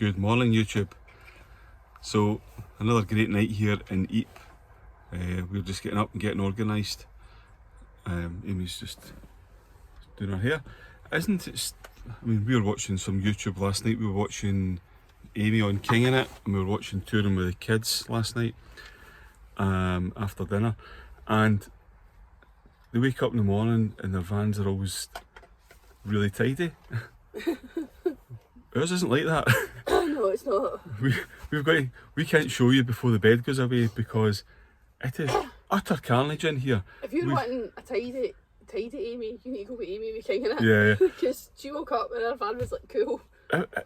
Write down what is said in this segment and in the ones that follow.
Good morning YouTube. So another great night here in Ypres. We're just getting up and getting organised. Amy's just doing her hair. Isn't it? I mean, we were watching some YouTube last night. We were watching Amy on Kinging It, and we were watching Touring with the Kids last night after dinner. And they wake up in the morning and their vans are always really tidy. Ours isn't like that. No, it's not. We can't show you before the bed goes away because it is utter carnage in here. If you're wanting a tidy Amy, you need to go with Amy with King in it. Yeah. Because she woke up and her van was like cool.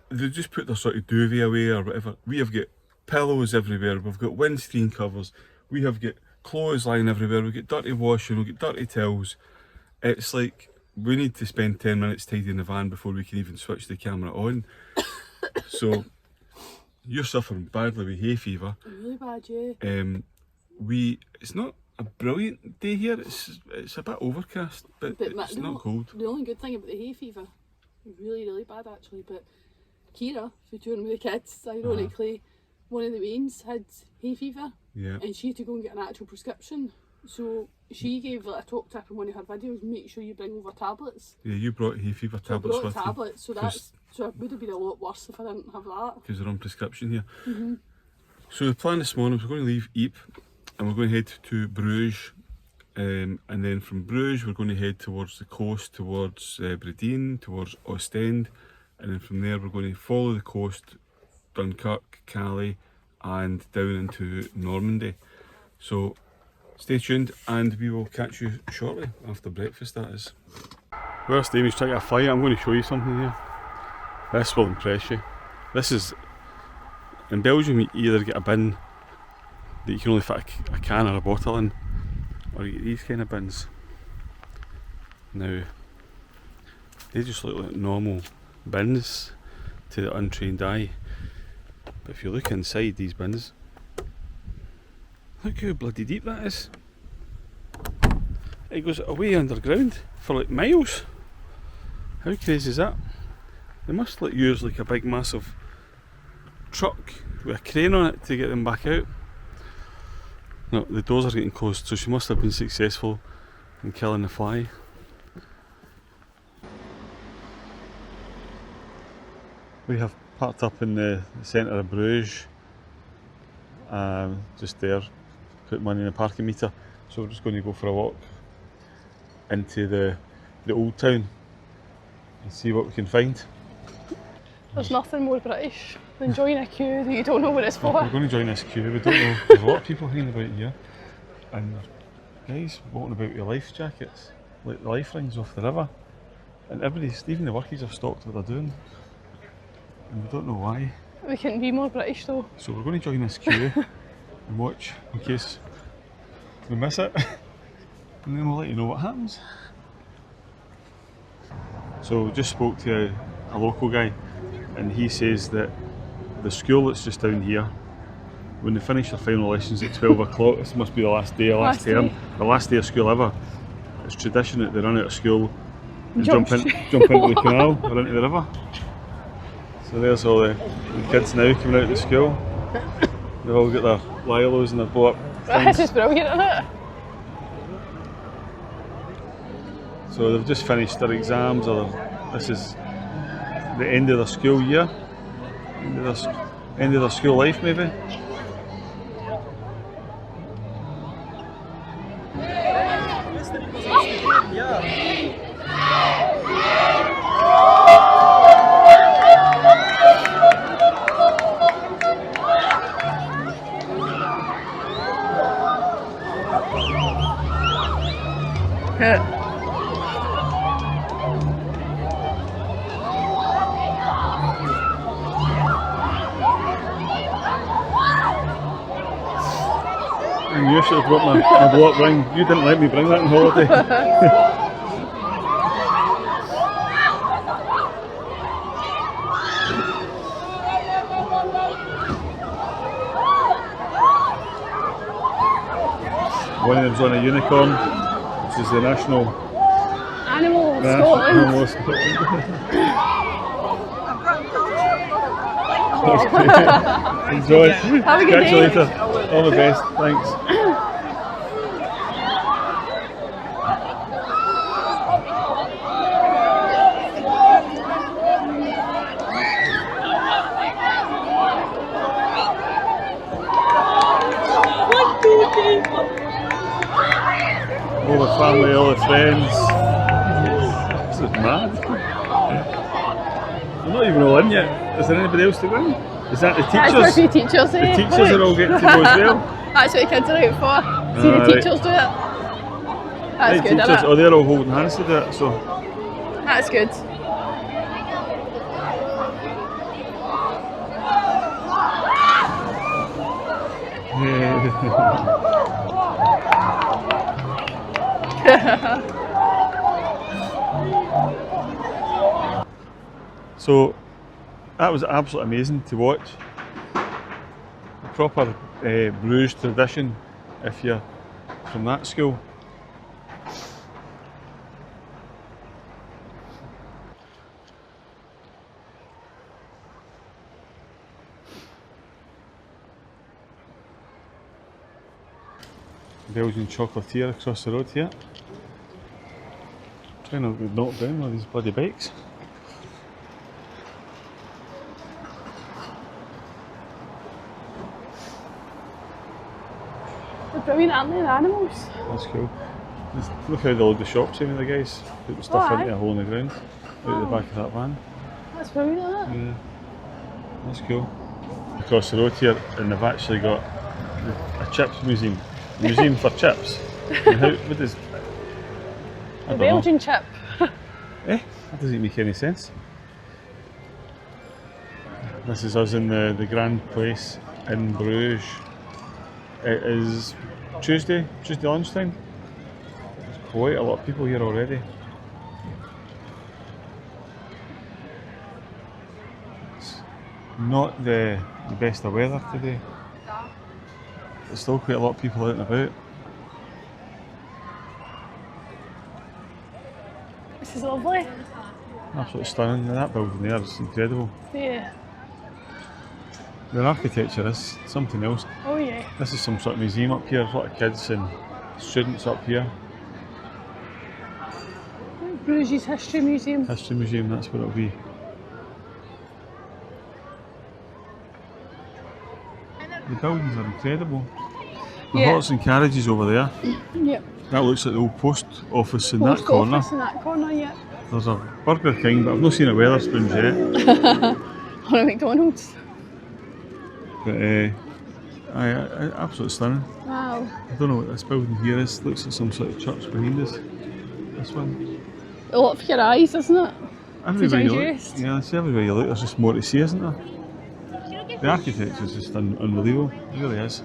They just put their sort of duvet away or whatever. We have got pillows everywhere. We've got windscreen covers. We have got clothes lying everywhere. We've got dirty washing. We've got dirty towels. It's like we need to spend 10 minutes tidying the van before we can even switch the camera on. So you're suffering badly with hay fever. Really bad, yeah. It's not a brilliant day here. It's a bit overcast, but it's not cold. The only good thing about the hay fever, really bad actually, but Kira, for Touring with the Kids, ironically, one of the mains had hay fever, and she had to go and get an actual prescription. So she gave like a top tip in one of her videos: make sure you bring over tablets. Yeah, you brought hay fever tablets with you. So it would have been a lot worse if I didn't have that. Because they're on prescription here. So the plan this morning is we're going to leave Ypres and we're going to head to Brugge, and then from Brugge we're going to head towards the coast, towards Brugge, towards Ostend, and then from there we're going to follow the coast, Dunkirk, Calais, and down into Normandy. So stay tuned and we will catch you shortly after breakfast, that is. Whilst Amy's trying to get a flight, I'm going to show you something here. This will impress you. This is, in Belgium you either get a bin that you can only fit a can or a bottle in, or you get these kind of bins. Now, they just look like normal bins to the untrained eye, but if you look inside these bins, look how bloody deep that is. It goes away underground for like miles. How crazy is that? They must use like a big massive truck with a crane on it to get them back out. No, the doors are getting closed, so she must have been successful in killing the fly. We have parked up in the centre of Brugge, just there, put money in the parking meter. So we're just going to go for a walk into the old town and see what we can find. There's nothing more British than join a queue that you don't know what it's for. We're going to join this queue, we don't know. There's a lot of people hanging about here, and guys walking about with life jackets, like the life rings off the river, and everybody's, even the workies have stopped what they're doing, and we don't know why. We couldn't be more British though. So we're going to join this queue and watch in case we miss it, and then we'll let you know what happens. So just spoke to a local guy, and he says that the school that's just down here, when they finish their final lessons at 12 o'clock, this must be the last day of last term, the last day of school ever. It's tradition that they run out of school and jump into the canal or into the river. So there's all the kids now coming out of the school. They've all got their lilos and their blow up things. This is brilliant, isn't it? So they've just finished their exams, or this is the end of their school year, end of their school life maybe. You should have brought my blow-up ring. You didn't let me bring that on holiday. One of them's on a unicorn, which is the national animal of Scotland. That's great. Enjoy. Have a good Catch you day. later. All the best. Thanks. All the family, all the friends. This is mad. We're not even all in yet. Is there anybody else to go in? Is that the That's what teachers? the teachers The say. teachers are all getting to go as well. That's what the kids are out for. See the Right. teachers do it. That's Right, good, teachers, isn't oh, it? they're all holding hands to do it, so. That's good. So that was absolutely amazing to watch. A proper Brugge tradition if you're from that school. Belgian chocolatier across the road here. Trying not to get knocked down by these bloody bikes. They're brilliant, aren't they, the animals? That's cool. Just look how they load the shops in the guys. Put the stuff Aye. into a hole in the ground. Out the back of that van. That's brilliant, isn't it? Yeah. That's cool. Across the road here, and they've actually got a chips museum. A museum for chips. And how, what does... I The don't know. Belgian chip. That doesn't make any sense. This is us in the Grand Place in Brugge. It is Tuesday lunchtime. There's quite a lot of people here already. It's not the best of weather today. There's still quite a lot of people out and about. This is lovely. Absolutely stunning. And that building there is incredible. Yeah. The architecture is something else. Oh yeah. This is some sort of museum up here. There's a lot of kids and students up here. Brugge's History Museum. History museum, that's what it'll be. The buildings are incredible. The Yeah. horse and carriages over there. Yep. That looks like the old post office in Post that corner. office in that corner, yeah. There's a Burger King, but I've not seen a Wetherspoons yet. Or a McDonald's. But absolutely stunning. Wow. I don't know what this building here is. Looks like some sort of church behind us. This one. A lot for your eyes, isn't it? Everywhere you look, digest. yeah, it's everywhere you look. There's just more to see, isn't there? The architecture is just unbelievable. It really is.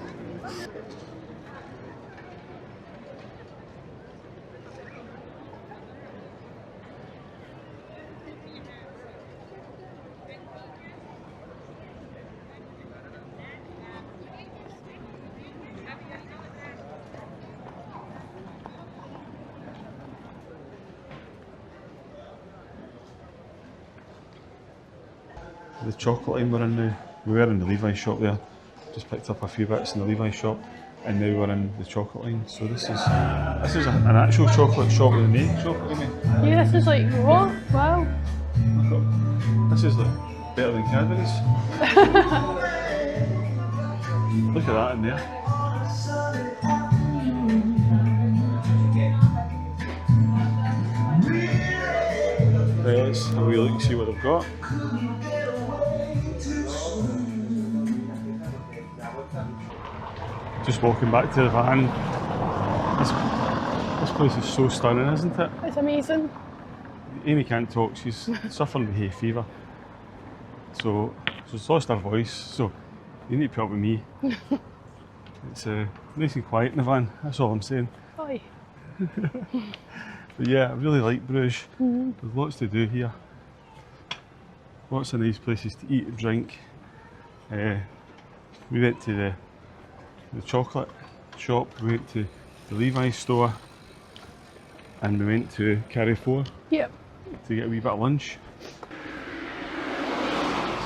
The chocolate line we're in now. We were in the Levi's shop there. Just picked up a few bits in the Levi's shop, and now we're in the chocolate line. So this is an actual chocolate shop with a name chocolate in it. Yeah, this is like, what? Wow. This is like better than Cadbury's. Look at that in there. Right, let's have a wee look and see what they've got. Just walking back to the van. This place is so stunning, isn't it? It's amazing. Amy can't talk, she's suffering with hay fever. So she's lost her voice, so you need to put up with me. It's nice and quiet in the van, that's all I'm saying. Oi. But yeah, I really like Brugge. There's lots to do here. Lots of nice places to eat and drink. We went to the chocolate shop, we went to the Levi's store, and we went to Carrefour Yep. to get a wee bit of lunch.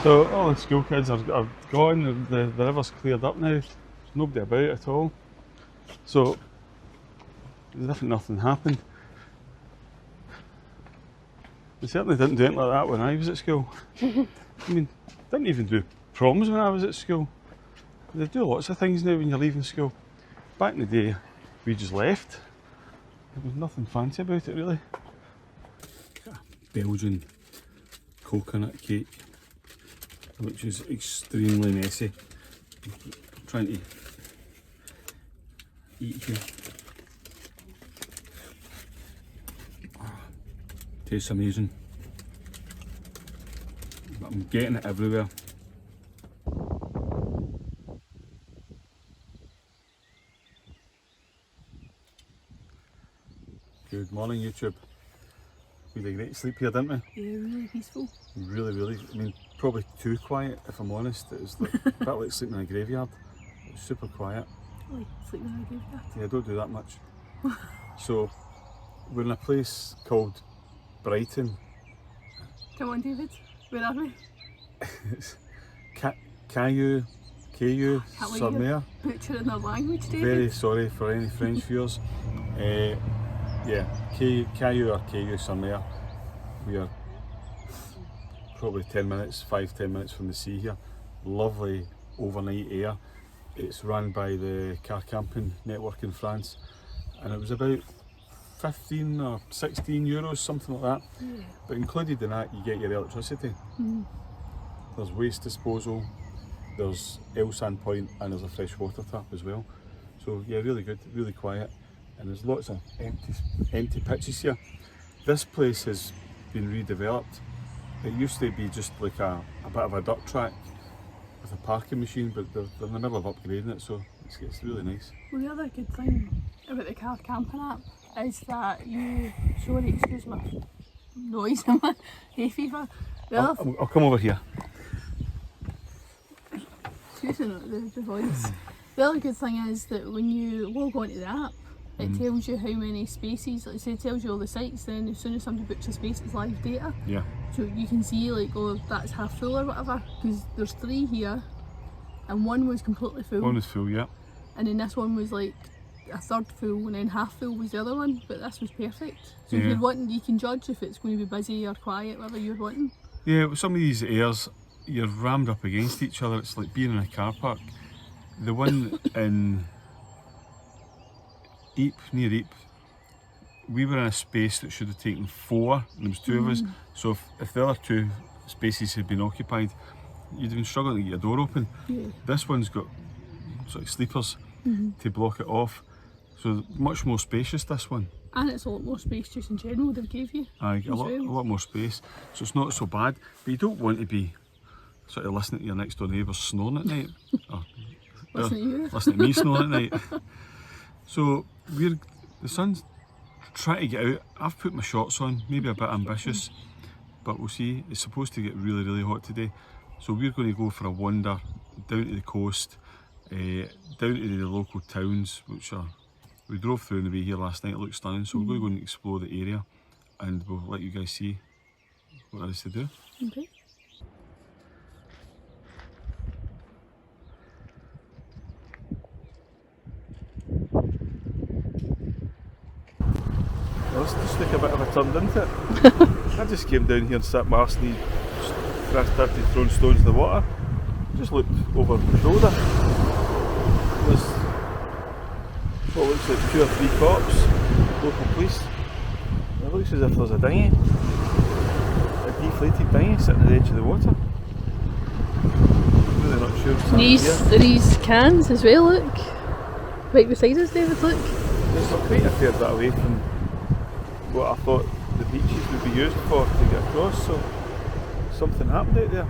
So all the school kids are gone, the river's cleared up now, there's nobody about at all. So there's nothing happened. They certainly didn't do anything like that when I was at school. I mean, didn't even do proms when I was at school. They do lots of things now when you're leaving school. Back in the day, we just left. There was nothing fancy about it really. Belgian coconut cake, which is extremely messy. I'm trying to eat here. Tastes amazing, but I'm getting it everywhere. Good morning, YouTube. We had a great sleep here, didn't we? Yeah, really peaceful. Really, I mean, probably too quiet if I'm honest. It was like, a bit like sleeping in a graveyard. It was super quiet. Like sleeping in a graveyard? Yeah, I don't do that much. So, we're in a place called Brighton. Come on, David. Where are we? It's Cayeux-sur-Mer. Butchering their language, David. Very sorry for any French viewers. Yeah, Cayeux or Cayeux-sur-Mer. We are probably 5-10 minutes from the sea here. Lovely overnight air. It's run by the car camping network in France, and it was about 15 or 16 euros, something like that. Yeah. But included in that, you get your electricity. There's waste disposal, there's Elsan point, and there's a fresh water tap as well. So yeah, really good, really quiet, and there's lots of empty pitches here. This place has been redeveloped. It used to be just like a bit of a dirt track with a parking machine, but they're in the middle of upgrading it, so it's really nice. Well, the other good thing about the car camping app is that sorry, excuse my noise and my hay fever. I'll come over here. Excuse the voice. The other good thing is that when you log onto the app, it tells you how many spaces, like say it tells you all the sites, then as soon as somebody books a space it's live data. Yeah. So you can see like, oh, that's half full or whatever, because there's 3 here and one was completely full. One was full, yeah. And then this one was like a third full, and then half full was the other one, but this was perfect. So if you're wanting, you can judge if it's going to be busy or quiet, whatever you're wanting. Yeah, with some of these airs, you're rammed up against each other. It's like being in a car park. The one in Ypres, near Ypres, we were in a space that should have taken 4, and there was 2 of us. So if the other 2 spaces had been occupied, you'd have been struggling to get your door open. Yeah. This one's got sort of sleepers to block it off. So much more spacious, this one. And it's a lot more space just in general they've gave you. Aye, a lot more space. So it's not so bad. But you don't want to be sort of listening to your next door neighbours snoring at night. Or Listening to me snoring at night. So the sun's trying to get out. I've put my shorts on, maybe a bit ambitious, but we'll see. It's supposed to get really hot today. So we're going to go for a wander down to the coast, down to the local towns, we drove through on the way here last night. It looked stunning, so we're going to go and explore the area, and we'll let you guys see what there is to do. Okay. Well, this just took a bit of a turn, didn't it? I just came down here and sat my arse knee, started throwing stones in the water. Just looked over my shoulder. There's what looks like 2 or 3 cops, local police. It looks as if there's a dinghy, a deflated dinghy sitting at the edge of the water. I'm really not sure what's happening here. These cans as well, look. Right beside us, David, look. There's quite a fair bit away from what I thought the beaches would be used for to get across, so something happened out there.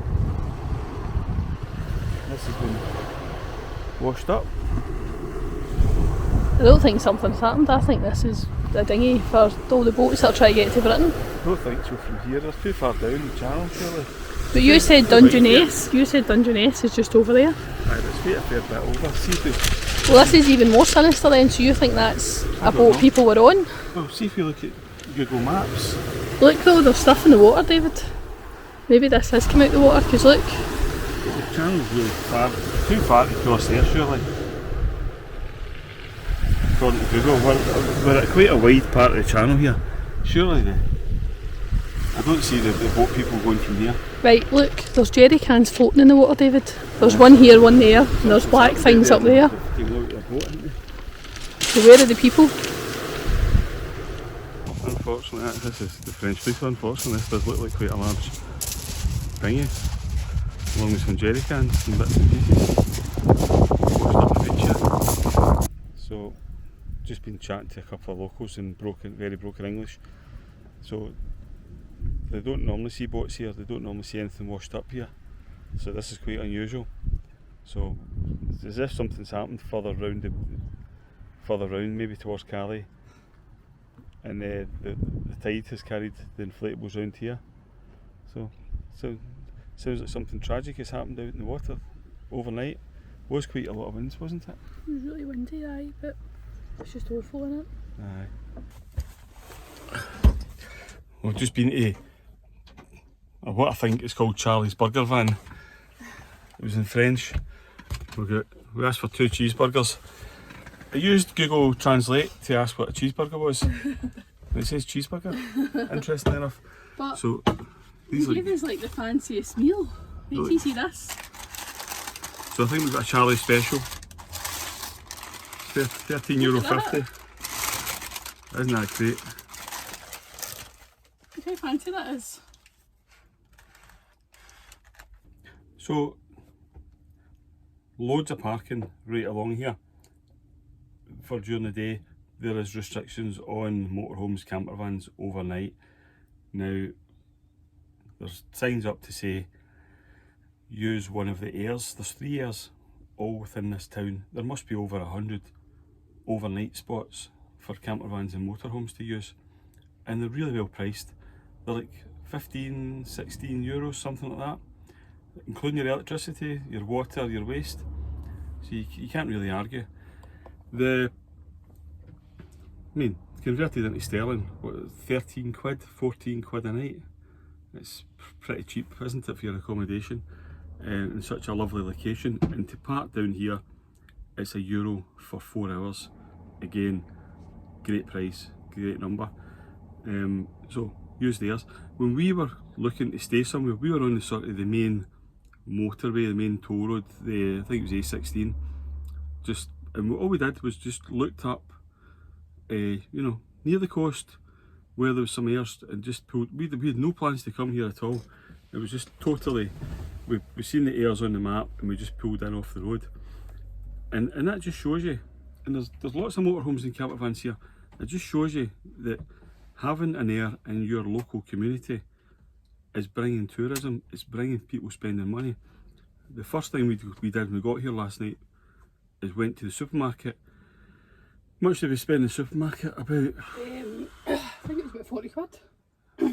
This has been washed up. I don't think something's happened. I think this is a dinghy for all the boats that are trying to get to Britain. I don't think so from here. They're too far down the channel, surely. But you said Dungeness. You said Dungeness is just over there. Aye, there's quite a fair bit over. Well, this is even more sinister then, so you think that's a boat people were on? Well, see if you look at Google Maps. Look though, there's stuff in the water, David. Maybe this has come out the water, because look. The channel's really far, too far to cross there surely. According to Google, we're at quite a wide part of the channel here. Surely I don't see the boat people going from here. Right, look, there's jerry cans floating in the water, David. There's one here, one there, and there's black things up there. So where are the people? Unfortunately, this is the French place. Unfortunately, this does look like quite a large thingy, along with some jerry cans and bits and pieces. Washed up the beach here. So, just been chatting to a couple of locals in very broken English. So, they don't normally see boats here. They don't normally see anything washed up here. So this is quite unusual. So, it's as if something's happened further round, maybe towards Calais. And the tide has carried the inflatables round here. So sounds like something tragic has happened out in the water overnight. Was quite a lot of winds, wasn't it? It was really windy, aye, but it's just overflowing it. Aye. We've just been to what I think is called Charlie's Burger Van. It was in French. We asked for 2 cheeseburgers. I used Google Translate to ask what a cheeseburger was. And it says cheeseburger. Interesting enough. But so these gave us like the fanciest meal. Wait till you see this. So I think we've got a Charlie special. €13.50. Isn't that great? Look how fancy that is. So loads of parking right along here. For during the day, there is restrictions on motorhomes, campervans overnight. Now, there's signs up to say use one of the airs. There's 3 airs all within this town. There must be over 100 overnight spots for campervans and motorhomes to use, and they're really well priced. They're like 15, 16 euros, something like that, including your electricity, your water, your waste. So you can't really argue. Converted into sterling, what, 13 quid, 14 quid a night? It's pretty cheap, isn't it, for your accommodation in such a lovely location. And to park down here, it's €1 for 4 hours. Again, great price, great number. So use theirs. When we were looking to stay somewhere, we were on the sort of the main motorway, the main toll road, I think it was A16. And all we did was just looked up, near the coast where there was some airs, and just pulled. We had no plans to come here at all. It was just totally. We seen the airs on the map, and we just pulled in off the road. And that just shows you. And there's lots of motorhomes and campervans here. It just shows you that having an air in your local community is bringing tourism. It's bringing people spending money. The first thing we did when we got here last night is went to the supermarket. How much did we spend in the supermarket? About I think it was about 40 quid.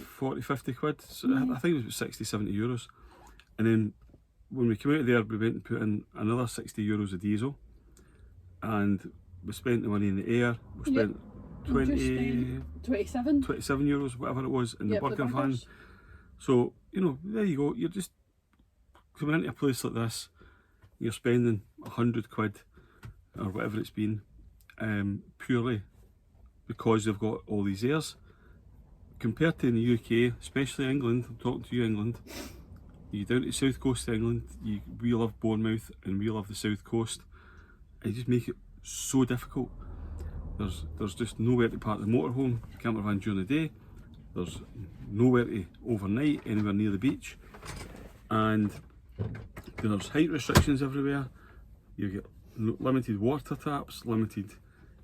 40, 50 quid. So I think it was about 60, 70 euros. And then when we came out of there, we went and put in another 60 euros of diesel. And we spent the money in the air. We spent 27 euros, whatever it was, in the burger van. So, there you go. You're just coming into a place like this, you're spending 100 quid or whatever it's been, purely because they've got all these airs. Compared to in the UK, especially England, I'm talking to you England, you down to the south coast of England, we love Bournemouth and we love the south coast, and you just make it so difficult. There's just nowhere to park the motorhome, campervan during the day, there's nowhere to overnight anywhere near the beach, and there's height restrictions everywhere. You get limited water taps, limited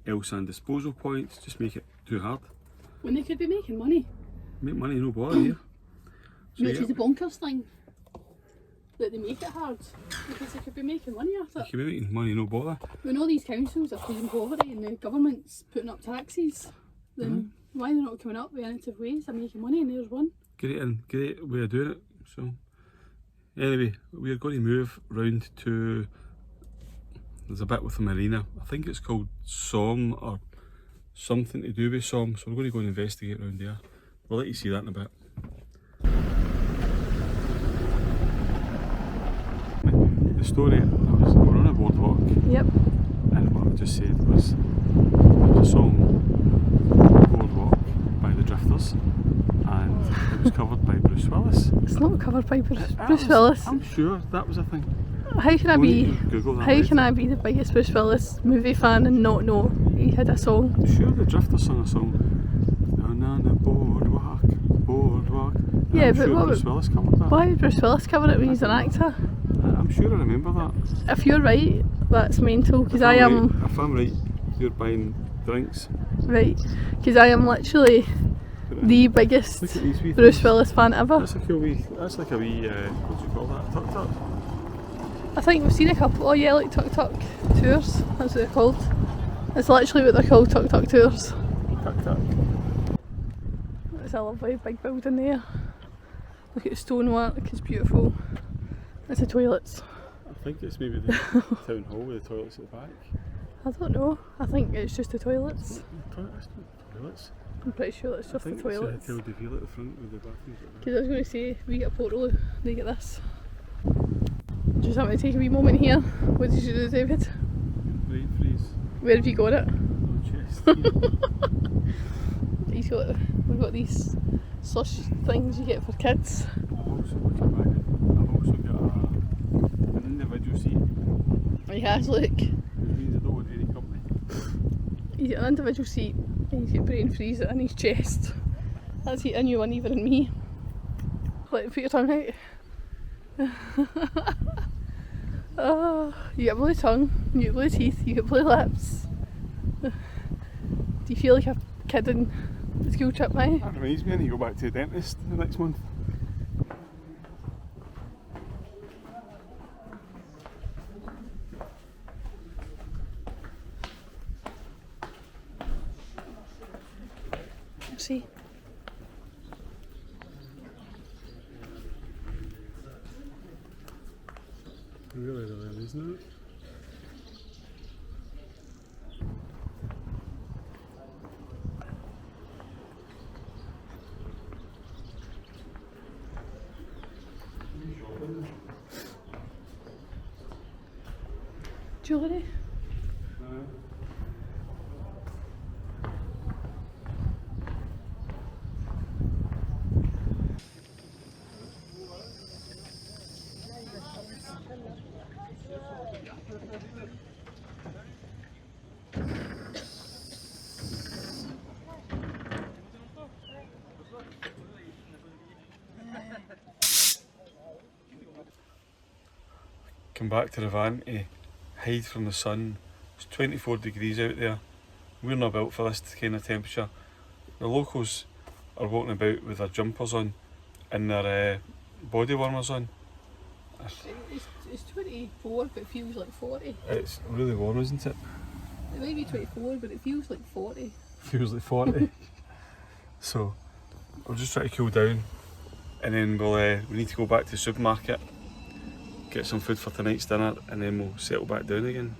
L-sand disposal points, just make it too hard. When they could be making money. Make money, no bother here. So, which is the bonkers thing, that they make it hard, because they could be making money off it. They could be making money, no bother. When all these councils are feeding poverty and the government's putting up taxes, then why are they not coming up with innovative ways of making money? And there's one. Great way of doing it. So anyway, we're going to move round to, there's a bit with the marina, I think it's called Somme or something to do with Somme, so we're going to go and investigate around there. We'll let you see that in a bit. story, we're on a boardwalk. Yep. And what I've just said was, there's a song, Boardwalk, by the Drifters, and it was covered by Bruce Willis. It's not covered by Bruce Willis. I'm sure that was a thing. How can I be? Google that How later. can I be the biggest Bruce Willis movie fan and not know he had a song? I'm sure the Drifters sung a song. On the boardwalk, boardwalk. Yeah, I'm but sure what Bruce Willis covered that. Why would Bruce Willis cover it when he's an actor? I'm sure I remember that. If you're right, that's mental. Because I am. Right, if I'm right, you're buying drinks. Right. Because I am literally the biggest Look at these wee Bruce things. Willis fan ever. That's like a wee. That's like a wee. What do you call that? Tuk tuk. I think we've seen a couple. Oh yeah, like tuk tuk tours. That's what they're called. It's literally what they're called, tuk tuk tours. Tuk tuk. It's a lovely big building there. Look at the stonework, it's beautiful. It's the toilets. I think it's maybe the town hall with the toilets at the back. I don't know. I think it's just the toilets. Toilets. I'm pretty sure it's just the toilets. It's the Hotel de Ville at the front with the bathrooms at the back. Because I was going to say, we get a portal, they get this. Just want to take a wee moment here. What did you do, David? Right, freeze. Where have you got it? On chest. We've got these slush things you get for kids. I've also got an individual seat. He has, look. Which means I don't want any company. He's got an individual seat and he's got brain freeze in his chest. That's a new one even in me. Like, put your tongue out. Oh, you get blue tongue, you get blue teeth, you get blue lips. Do you feel like a kid in the school trip now? That reminds me, I need to go back to the dentist the next month. See? Really, isn't it? Jewellery? Come back to the van to hide from the sun. It's 24 degrees out there. We're not built for this kind of temperature. The locals are walking about with their jumpers on and their body warmers on. It's 24 but it feels like 40. It's really warm, isn't it? It might be 24 but it feels like 40. Feels like 40. So we'll just try to cool down and then we need to go back to the supermarket, get some food for tonight's dinner, and then we'll settle back down again.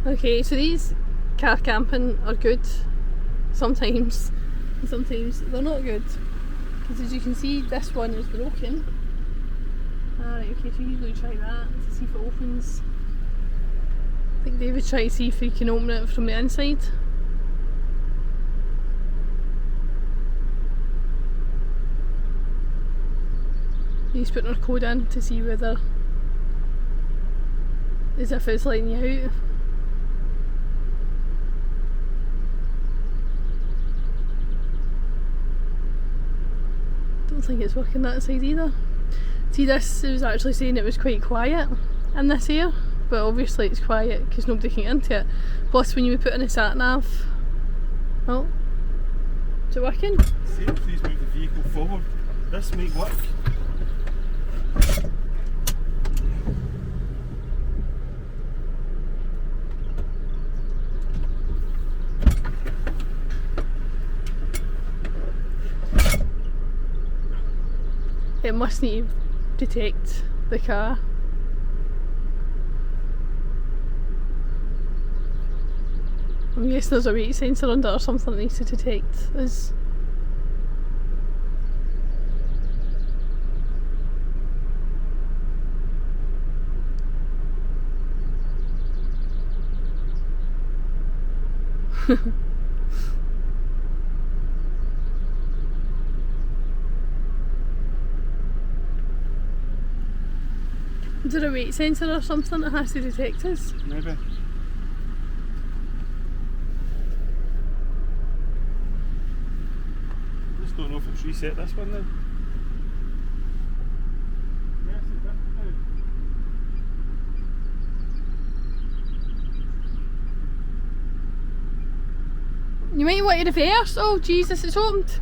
Okay, so these car camping are good sometimes, and sometimes they're not good. Because as you can see, this one is broken. Alright, okay, so usually try that to see if it opens. I think David tried to see if he can open it from the inside. He's putting our code in to see whether, as if it's letting you out. Don't think it's working that side either. See, this, it was actually saying it was quite quiet in this here, but obviously it's quiet because nobody can get into it. Plus when you put in a sat nav, oh, is it working? See, please move the vehicle forward. This might work. It must need to detect the car. I'm guessing there's a weight sensor under or something that needs to detect us. Is there a weight sensor or something that has to detect us? Maybe. Just don't know if it's reset this one now. Yes, it's different now. You might want to reverse. Oh Jesus, it's opened.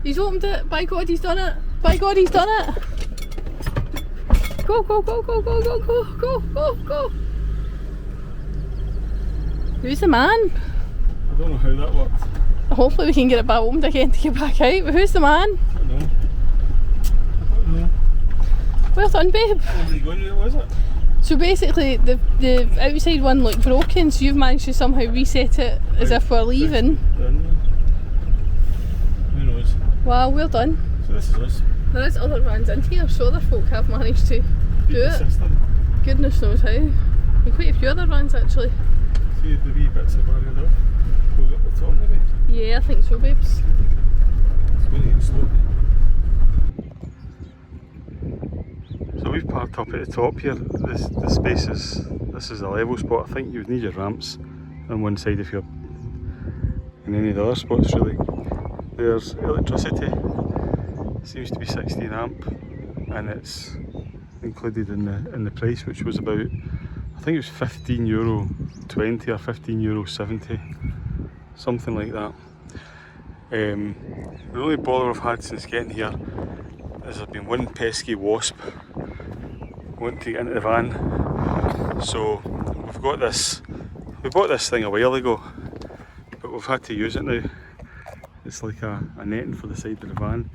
He's opened it. By God, he's done it. By God, he's done it. Go, go, go, go, go, go, go, go, go, go. Who's the man? I don't know how that worked. Hopefully we can get it back opened again to get back out. But who's the man? I don't know. I don't know. Well done, babe. Where was he going? Where was it? So basically the outside one looked broken, so you've managed to somehow reset it as if we're leaving. Done. Who knows? Wow, well done. So this is us. There is other vans in here, so other folk have managed to do it. System. Goodness knows how. And quite a few other vans actually. See the wee bits of barrier off. Go up the top maybe. Yeah, I think so, babes. It's going to get slow. So we've parked up at the top here. The space is, this is a level spot. I think you would need your ramps on one side if you're in any of the other spots really. There's electricity, seems to be 16 amp, and it's included in the price, which was about, I think it was €15.20 or €15.70, something like that. The only bother I've had since getting here is there's been one pesky wasp wanting to get into the van. So we've got this, we bought this thing a while ago, but we've had to use it now. It's like a netting for the side of the van.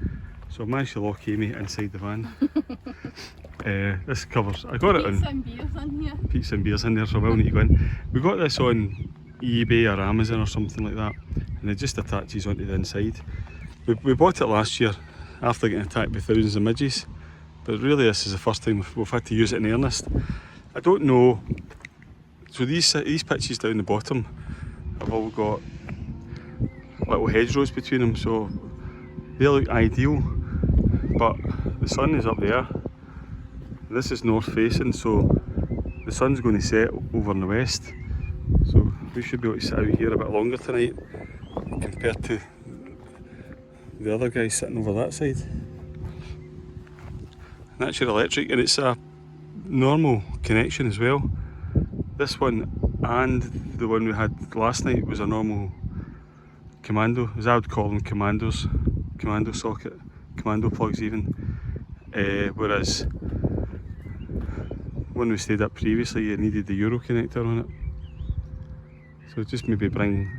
So I've managed to lock Amy inside the van. This covers, I got it on Pizza and beers in here. pizza and beers in there, so I will need to go in. We got this on eBay or Amazon or something like that, and it just attaches onto the inside. We bought it last year after getting attacked by thousands of midges, but really this is the first time we've had to use it in earnest. I don't know, so these pitches down the bottom have all got little hedgerows between them, so they look ideal, but the sun is up there. This is north facing, so the sun's going to set over in the west, so we should be able to sit out here a bit longer tonight compared to the other guys sitting over that side. And that's your electric, and it's a normal connection as well. This one and the one we had last night was a normal commando, as I would call them, commandos, commando socket, commando plugs even, whereas when we stayed up previously you needed the Euro connector on it. So just maybe bring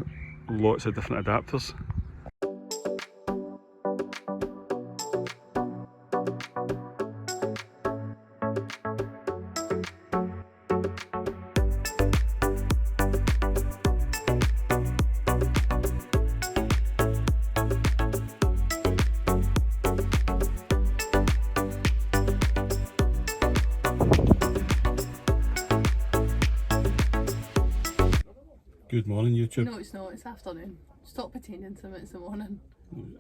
lots of different adapters. Good morning, YouTube. No, it's not. It's afternoon. Stop pretending to me it's the morning.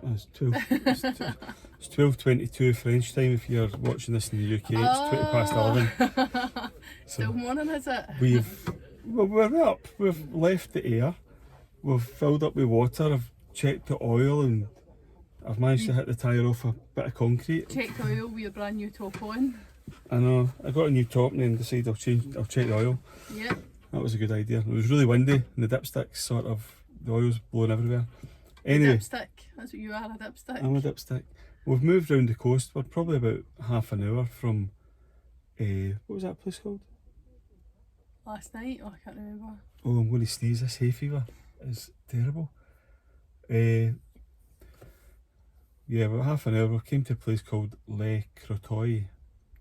It's 12:22 French time if you're watching this in the UK. It's 11:20. Still morning, is it? We're up. We've left the air. We've filled up with water. I've checked the oil and I've managed to hit the tyre off a bit of concrete. Check the oil with your brand new top on. I know. I got a new top and then decided I'll check the oil. Yep. That was a good idea. It was really windy and the dipsticks sort of, the oil's blowing everywhere. Anyway. Dipstick. That's what you are, a dipstick. I'm a dipstick. We've moved round the coast. We're probably about half an hour from, what was that place called? Last night? Oh, I can't remember. Oh, I'm going to sneeze. This hay fever is terrible. We're Yeah, about half an hour. We came to a place called Le Crotoy.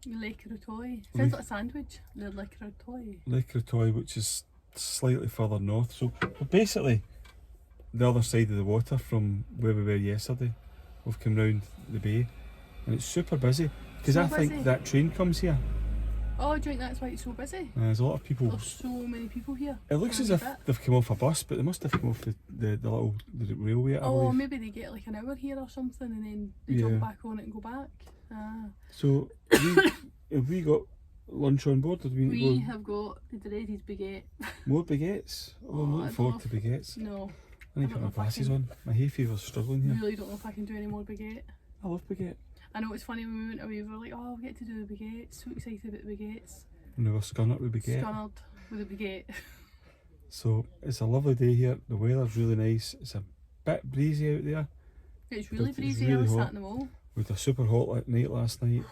Le Crotoy. Sounds like a sandwich. Le Crotoy. Le Crotoy, which is slightly further north. So we're basically the other side of the water from where we were yesterday. We've come round the bay and it's super busy because So I think busy. that train comes here. Oh, do you think that's why it's so busy? There's a lot of people. There's so many people here. It looks as if they've come off a bus, but they must have come off the railway, I Oh, believe. maybe they get like an hour here or something and then they jump back on it and go back. Ah. So, have we got lunch on board? Or do we We have got the dreaded baguette. more baguettes? Oh, I'm looking forward to baguettes. No. I need to put my glasses on. My hay fever's struggling here. Really don't know if I can do any more baguette. I love baguette. I know it's funny when we went away, we were like, oh, we get to do the baguettes. So excited about the baguettes. And we were scunnered with baguette. Scunnered with the baguette. So it's a lovely day here. The weather's really nice. It's a bit breezy out there. It's really But breezy. really I was hot. sat in the mall. We had a super hot night last night.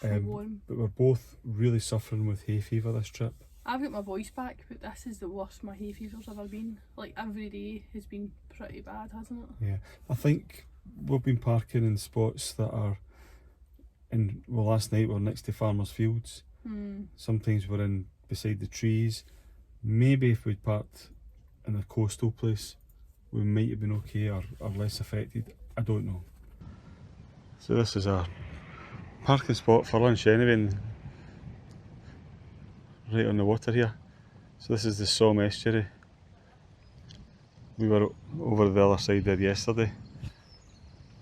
So warm. But we're both really suffering with hay fever this trip. I've got my voice back, but this is the worst my hay fever's ever been. Like every day has been pretty bad, hasn't it? Yeah, I think we've been parking in spots that are well, last night we were next to farmers' fields. Sometimes we're in beside the trees. Maybe if we'd parked in a coastal place, we might have been okay or less affected. I don't know. So this is our parking spot for lunch anyway, and right on the water here. So this is the Somme estuary. We were over the other side there yesterday,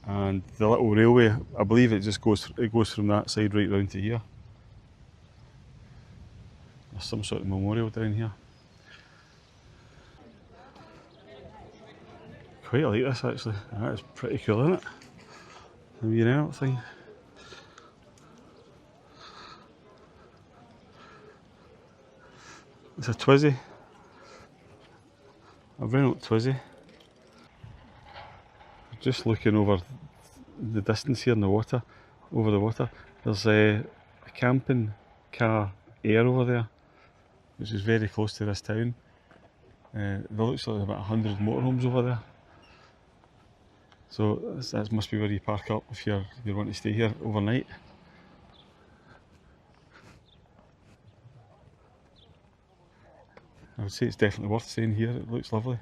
and the little railway, I believe it goes from that side right round to here. There's some sort of memorial down here. Quite like this actually. That is pretty cool, isn't it? The wee Renault thing. It's a Twizy. A Renault Twizy. Just looking over the distance here in the water, over the water, there's a camping car air over there, which is very close to this town. There looks like about 100 motorhomes over there. So that must be where you park up if you're wanting to stay here overnight. I would say it's definitely worth staying here. It looks lovely.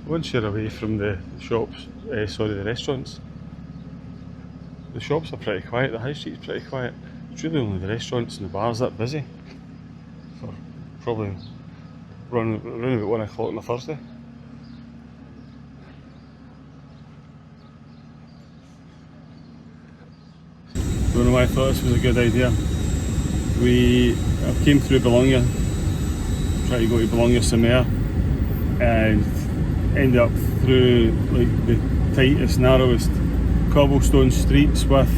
Once you're away from the shops, the restaurants, the shops are pretty quiet, the high street's pretty quiet. It's really only the restaurants and the bars that are busy. For probably around about 1 o'clock on a Thursday. Don't know why I thought this was a good idea. I came through Bologna, tried to go to Saint-Valery-sur-Somme and ended up through like the tightest, narrowest cobblestone streets with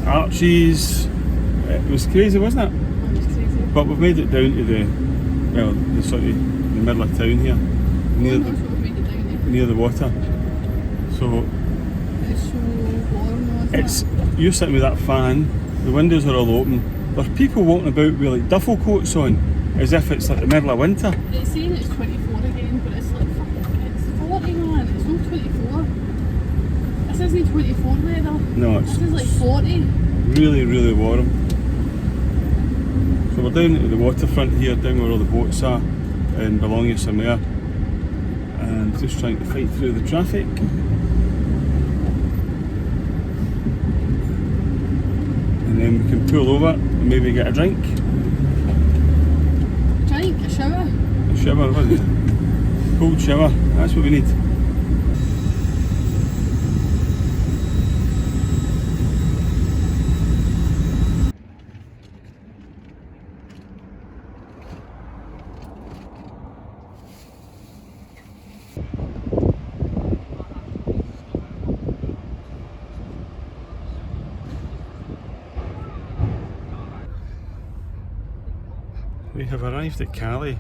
arches. It was crazy, wasn't it? It was crazy. But we've made it down to the sort of the middle of town here, near the water. So it's so warm. You're sitting with that fan, the windows are all open. There's people walking about with like duffel coats on, as if it's like the middle of winter. It's saying it's 24 again, but it's like it's 40, man. It's not 24. This isn't 24 weather. No, this is like 40. Really, really warm. So we're down at the waterfront here, down where all the boats are in Saint-Valery-sur-Somme, and just trying to fight through the traffic. And then we can pull over and maybe get a drink. Drink, a shower. A shower, what is it? Cold shower, that's what we need. We have arrived at Calais.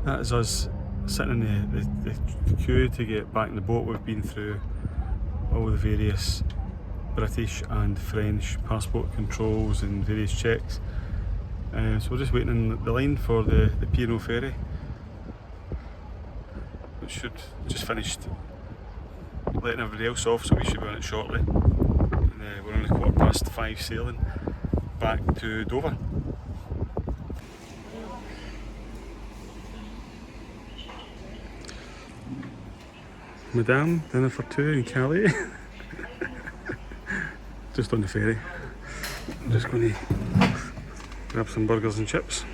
That is us sitting in the queue to get back in the boat. We've been through all the various British and French passport controls and various checks. So we're just waiting in the line for the P&O ferry, which should just finished letting everybody else off, so we should be on it shortly. And we're on the 5:15 sailing back to Dover. Madame, dinner for two in Calais. Just on the ferry. I'm just going to grab some burgers and chips.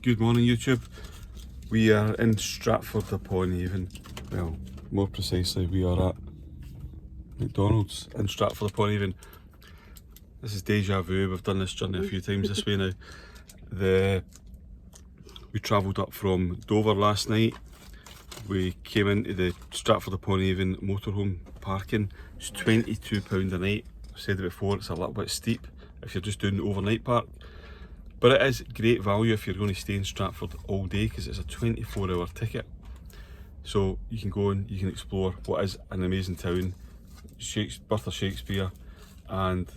Good morning YouTube. We are in Stratford-upon-Avon. Well, more precisely, we are at McDonald's in Stratford-upon-Avon. This is deja vu, we've done this journey a few times this way now. We travelled up from Dover last night. We came into the Stratford-upon-Avon motorhome parking. It's £22 a night. I've said it before, it's a little bit steep if you're just doing the overnight park. But it is great value if you're going to stay in Stratford all day, because it's a 24-hour ticket. So you can go and you can explore what is an amazing town, birth of Shakespeare, and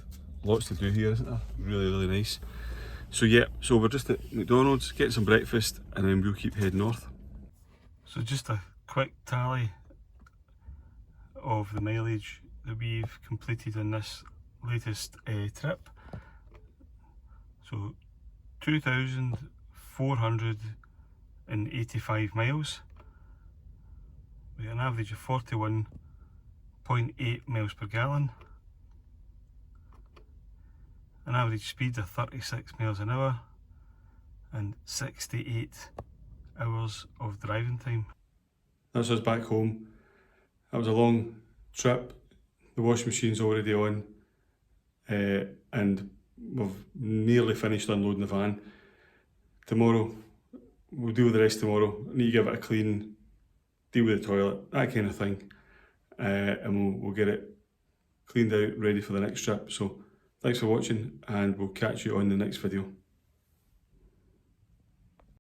lots to do here, isn't there? Really, really nice. So yeah, so we're just at McDonald's, getting some breakfast, and then we'll keep heading north. So just a quick tally of the mileage that we've completed on this latest trip. So 2,485 miles with an average of 41.8 miles per gallon, an average speed of 36 miles an hour, and 68 hours of driving time. That's us back home. That was a long trip. The washing machine's already on, and we've nearly finished unloading the van. Tomorrow, we'll deal with the rest tomorrow. I need to give it a clean, deal with the toilet, that kind of thing. And we'll get it cleaned out, ready for the next trip. So thanks for watching, and we'll catch you on the next video.